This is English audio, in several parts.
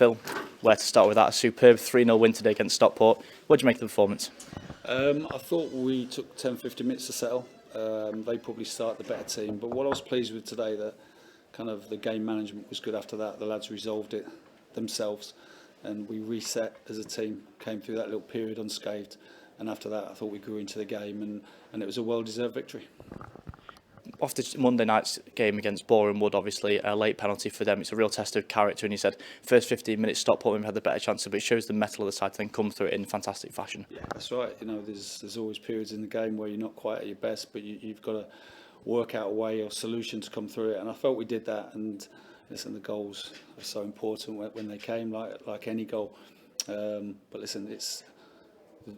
Phil, where to start with that? A superb 3-0 win today against Stockport. What do you make of the performance? I thought we took 10-15 minutes to settle. They probably started the better team, but what I was pleased with today, that kind of the game management was good after that. The lads resolved it themselves and we reset as a team, came through that little period unscathed, and after that I thought we grew into the game and it was a well-deserved victory. After Monday night's game against Boreham Wood, obviously a late penalty for them, it's a real test of character, and you said first 15 minutes Stockport maybe had the better chance, but it shows the mettle of the side to then come through it in fantastic fashion. Yeah, that's right. You know, there's always periods in the game where you're not quite at your best, but you've got to work out a way or solution to come through it, and I felt we did that. And listen, the goals are so important when they came, like any goal. But listen, it's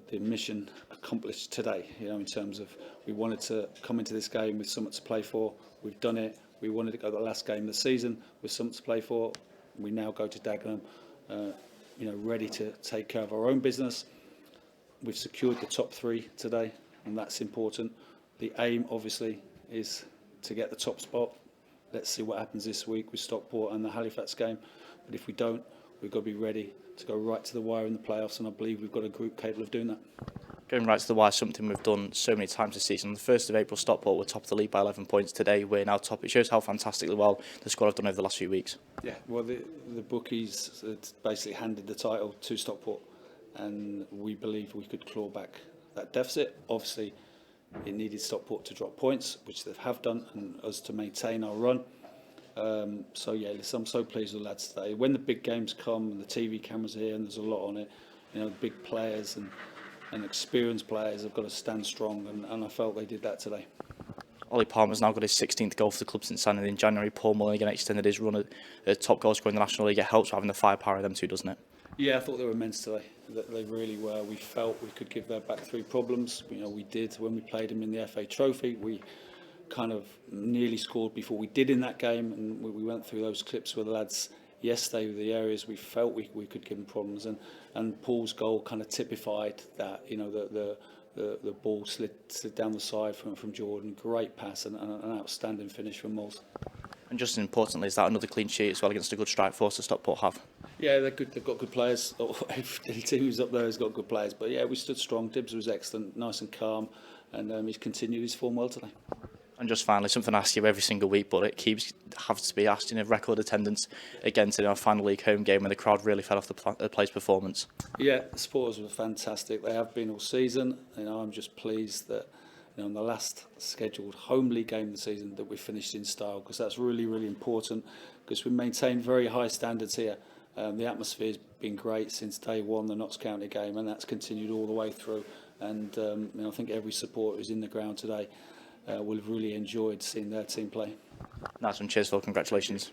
the mission accomplished today, you know, in terms of we wanted to come into this game with something to play for. We've done it. We wanted to go to the last game of the season with something to play for. We now go to Dagenham, you know, ready to take care of our own business. We've secured the top three today, and that's important. The aim, obviously, is to get the top spot. Let's see what happens this week with Stockport and the Halifax game. But if we don't, we've got to be ready to go right to the wire in the playoffs, and I believe we've got a group capable of doing that. Going right to the wire, something we've done so many times this season. On the 1st of April, Stockport were top of the league by 11 points. Today, we're now top. It shows how fantastically well the squad have done over the last few weeks. Yeah, well, the bookies had basically handed the title to Stockport, and we believe we could claw back that deficit. Obviously, it needed Stockport to drop points, which they have done, and us to maintain our run. So yeah, listen, I'm so pleased with the lads today. When the big games come and the TV cameras are here and there's a lot on it, you know, big players and experienced players have got to stand strong, and I felt they did that today. Ollie Palmer's now got his 16th goal for the club since signing in January. Paul Mullin again extended his run at top goal scorer in the National League. It helps having the firepower of them two, doesn't it? Yeah, I thought they were immense today. They really were. We felt we could give their back three problems. You know, we did when we played them in the FA Trophy. We kind of nearly scored before we did in that game, and we went through those clips with the lads yesterday with the areas we felt we could give them problems, and Paul's goal kind of typified that. You know, the ball slid down the side from Jordan. Great pass and an outstanding finish from Moles. And just as importantly, is that another clean sheet as well against a good strike force that Stockport have? Yeah, they're good. They've got good players. Every team who's up there has got good players. But yeah, we stood strong. Dibbs was excellent, nice and calm, and he's continued his form well today. And just finally, something I ask you every single week, but it has to be asked in a record attendance again today, our final league home game, when the crowd really fell off the players' performance. Yeah, the supporters were fantastic. They have been all season. You know, I'm just pleased that, you know, in the last scheduled home league game of the season that we finished in style, because that's really, really important, because we maintain very high standards here. The atmosphere's been great since day one, the Notts County game, and that's continued all the way through. And you know, I think every supporter who's in the ground today will have really enjoyed seeing their team play. Nice one, cheers Phil, congratulations.